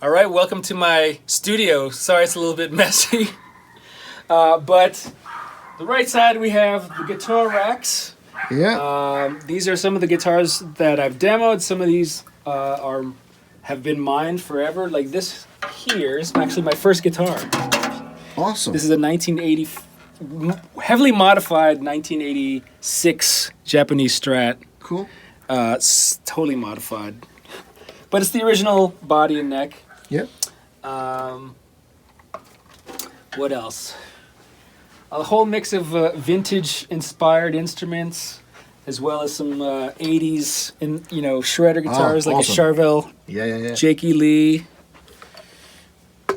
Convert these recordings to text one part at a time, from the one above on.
All right, welcome to my studio. Sorry it's a little bit messy. But the right side we have the guitar racks. Yeah. These are some of the guitars that I've demoed. Some of these have been mine forever. Like this here is actually my first guitar. Awesome. This is a 1980, heavily modified 1986 Japanese Strat. Cool. It's totally modified. But it's the original body and neck. Yep. What else? A whole mix of vintage-inspired instruments, as well as some 80s, shredder guitars like awesome. a Charvel, Yeah. Jakey Lee.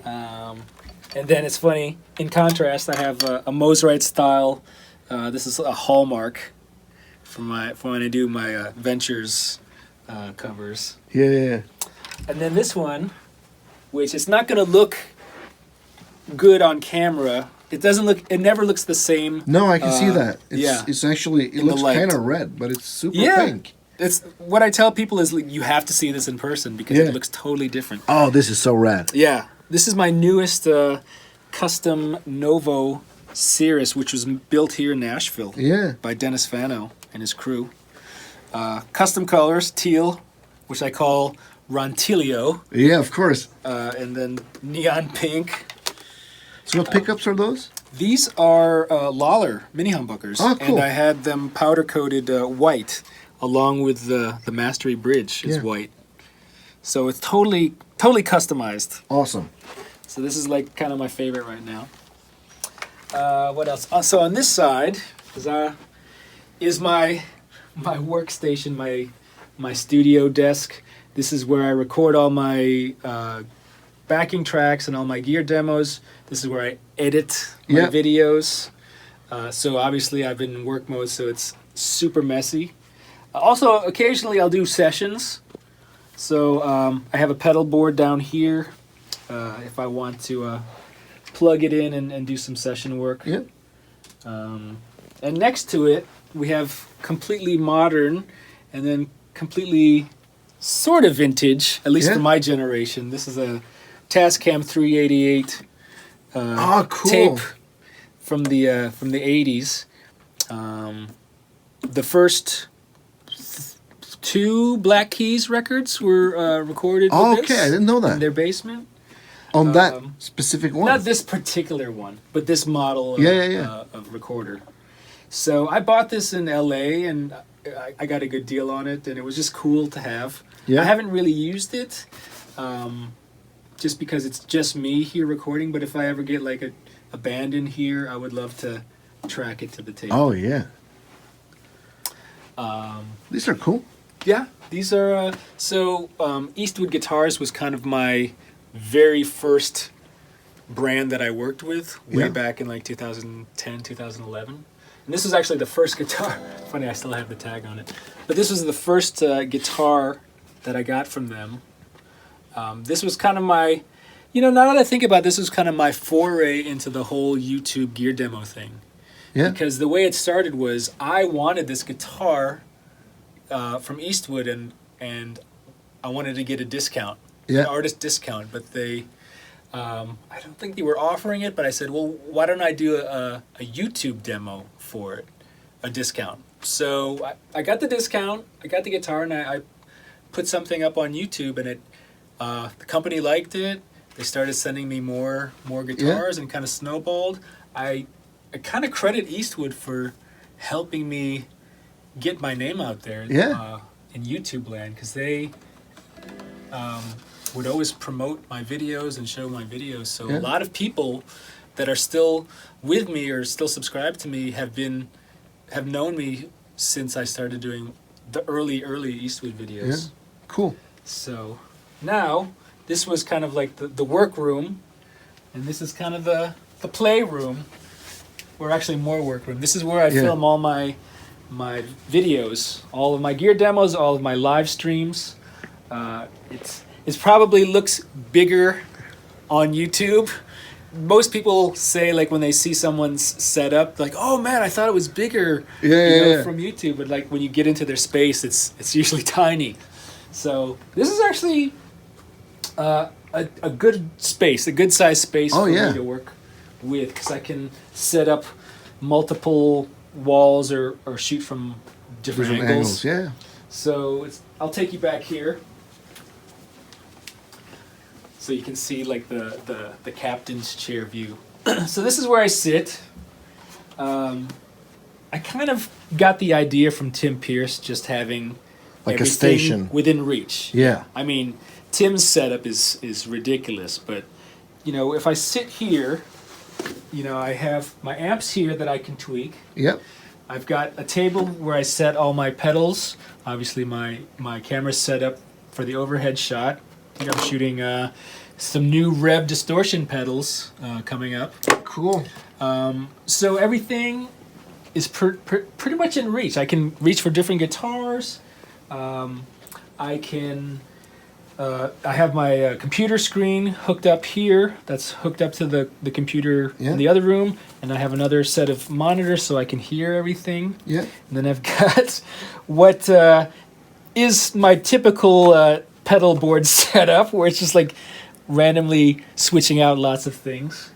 And then it's funny. In contrast, I have a Mosrite style. This is a Hallmark for when I do my Ventures covers. Yeah. And then this one, which is not going to look good on camera. It never looks the same. No, I can see that. Yeah. It's actually, it In the looks light. kind of red, but it's super Yeah. pink. It's what I tell people is like, you have to see this in person because Yeah. it looks totally different. Oh, this is so rad. Yeah, this is my newest custom Novo Cirrus, which was built here in Nashville Yeah. by Dennis Fano and his crew. Custom colors, teal, which I call Ronquillo, Yeah, of course. and then neon pink. So what pickups are those? These are Lawler mini humbuckers, Oh, cool. and I had them powder coated white, along with the Mastery bridge is Yeah. white. So it's totally customized. Awesome. So this is like kind of my favorite right now. What else? So on this side is my workstation, my studio desk. This is where I record all my backing tracks and all my gear demos. This is where I edit my Yep. videos. So obviously I've been in work mode, so it's super messy. Also, occasionally I'll do sessions. So I have a pedal board down here if I want to plug it in and do some session work. Yep. And next to it, we have completely modern and then completely sort of vintage, at least Yeah. for my generation. This is a Tascam 388 Cool. tape from the 80s. The first two Black Keys records were recorded with Oh, this okay, I didn't know in that. their basement. On that specific one. Not this particular one, but this model of recorder. So I bought this in LA and I got a good deal on it, and it was just cool to have. Yeah. I haven't really used it just because it's just me here recording, but if I ever get like a band in here, I would love to track it to the tape. Oh, yeah. These are cool. Yeah, these are Eastwood Guitars was kind of my very first brand that I worked with way Yeah. back in like 2010, 2011. And this was actually the first guitar. Funny, I still have the tag on it. But this was the first guitar that I got from them. This was kind of my, now that I think about it, this was kind of my foray into the whole YouTube gear demo thing. Yeah. Because the way it started was I wanted this guitar from Eastwood and I wanted to get a discount, Yeah. an artist discount, but they, I don't think they were offering it, but I said, well, why don't I do a YouTube demo for it, a discount. So I got the discount, I got the guitar, and I put something up on YouTube, and it the company liked it. They started sending me more guitars, and kind of snowballed. I kind of credit Eastwood for helping me get my name out there in YouTube land, because they would always promote my videos and show my videos. So a lot of people that are still with me or still subscribed to me have known me since I started doing the early Eastwood videos. Yeah. Cool. So now this was kind of like the workroom, and this is kind of the playroom, or actually more workroom. This is where I film all my videos, all of my gear demos, all of my live streams. It probably looks bigger on YouTube. Most people say, like, when they see someone's setup, like, "Oh man, I thought it was bigger," from YouTube. But like when you get into their space, it's usually tiny. So this is actually a good space, a good size space Oh, for yeah. me to work with, because I can set up multiple walls or shoot from different angles. Yeah. So I'll take you back here, so you can see like the captain's chair view. So this is where I sit. I kind of got the idea from Tim Pierce, just having Like a everything station. within reach. Yeah. I mean, Tim's setup is ridiculous, but if I sit here, I have my amps here that I can tweak. Yep. I've got a table where I set all my pedals. Obviously, my camera's set up for the overhead shot. I think I'm shooting some new Rev distortion pedals coming up. Cool. So everything is pretty much in reach. I can reach for different guitars. I can. I have my computer screen hooked up here. That's hooked up to the computer in the other room, and I have another set of monitors so I can hear everything. Yeah. And then I've got what is my typical pedal board setup, where it's just like randomly switching out lots of things.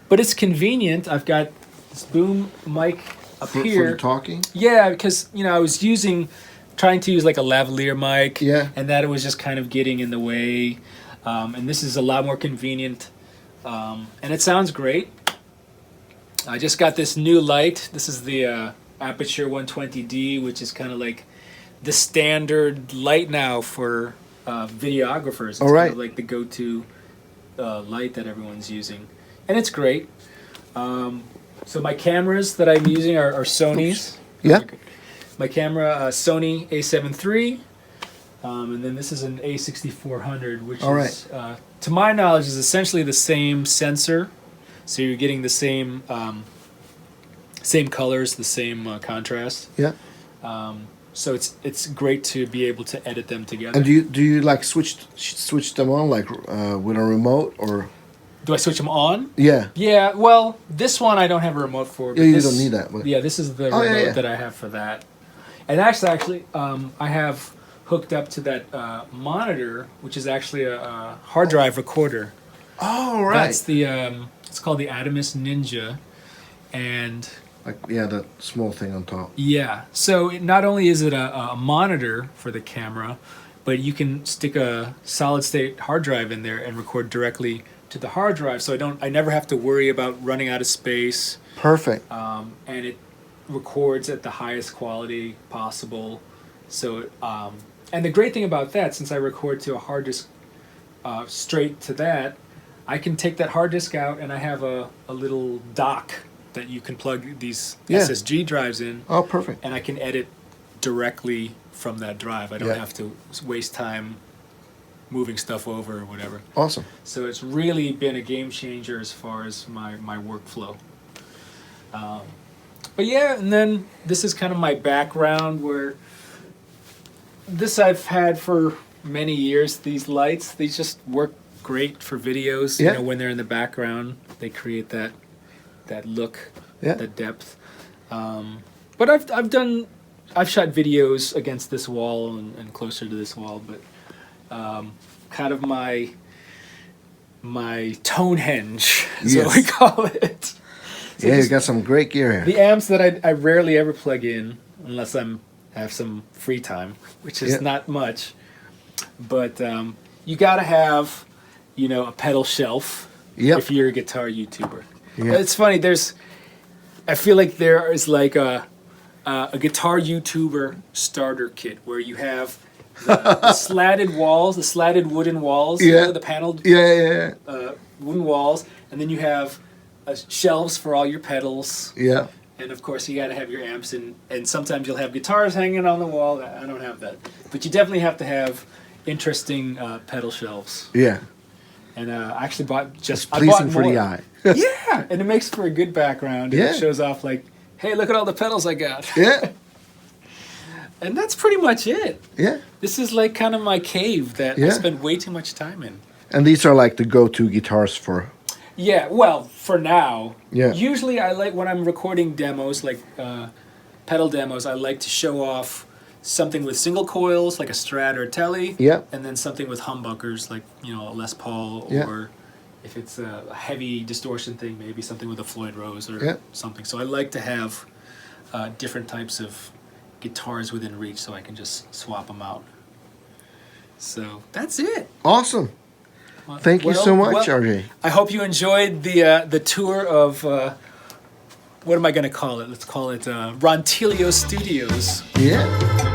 But it's convenient. I've got this boom mic up here. For the talking? Yeah, because I was trying to use like a lavalier mic, and that it was just kind of getting in the way. And this is a lot more convenient, and it sounds great. I just got this new light. This is the Aperture 120D, which is kind of like the standard light now for videographers. It's kind of like the go-to light that everyone's using, and it's great. So my cameras that I'm using are Sony's. Yeah. My camera, Sony A7 III, and then this is an A6400, which is, to my knowledge, is essentially the same sensor. So you're getting the same colors, the same contrast. Yeah. So it's great to be able to edit them together. And do you like switch them on like with a remote or? Do I switch them on? Yeah. Yeah. Well, this one I don't have a remote for. But You don't need that. But... Yeah, this is the remote that I have for that. And actually, I have hooked up to that monitor, which is actually a hard drive recorder. Oh, right. That's the it's called the Adamus Ninja, and the small thing on top. Yeah. So not only is it a monitor for the camera, but you can stick a solid state hard drive in there and record directly to the hard drive. So I never have to worry about running out of space. Perfect. And it records at the highest quality possible. So and the great thing about that, since I record to a hard disk straight to that, I can take that hard disk out, and I have a little dock that you can plug these SSD drives in. Oh, perfect. And I can edit directly from that drive. I don't have to waste time moving stuff over or whatever. Awesome. So it's really been a game changer as far as my workflow. But yeah, and then this is kind of my background, where this I've had for many years. These lights, they just work great for videos. Yeah. When they're in the background, they create that look, that depth. But I've shot videos against this wall and closer to this wall, but kind of my Tonehenge is what we call it. So you got some great gear here. The amps that I rarely ever plug in unless have some free time, which is not much. But you got to have, a pedal shelf if you're a guitar YouTuber. But it's funny. I feel like there is like a guitar YouTuber starter kit where you have the slatted walls, the slatted wooden walls, the paneled wooden walls, and then you have shelves for all your pedals. Yeah. And of course, you got to have your amps, and sometimes you'll have guitars hanging on the wall. I don't have that, but you definitely have to have interesting pedal shelves. Yeah. And I actually bought pleasing for the eye. Yeah, and it makes for a good background. And it shows off like, hey, look at all the pedals I got. Yeah. And that's pretty much it. Yeah. This is like kind of my cave that I spend way too much time in. And these are like the go-to guitars for... Yeah, well, for now. Yeah. Usually I like, when I'm recording demos, like pedal demos, I like to show off something with single coils like a Strat or a Tele, Yeah. and then something with humbuckers like a Les Paul, Yeah. or if it's a heavy distortion thing, maybe something with a Floyd Rose or Yeah. something. So I like to have different types of guitars within reach, so I can just swap them out. So that's it. Awesome. Thank you so much, RJ. I hope you enjoyed the tour of what am I going to call it? Let's call it Ronquillo Studios. Yeah.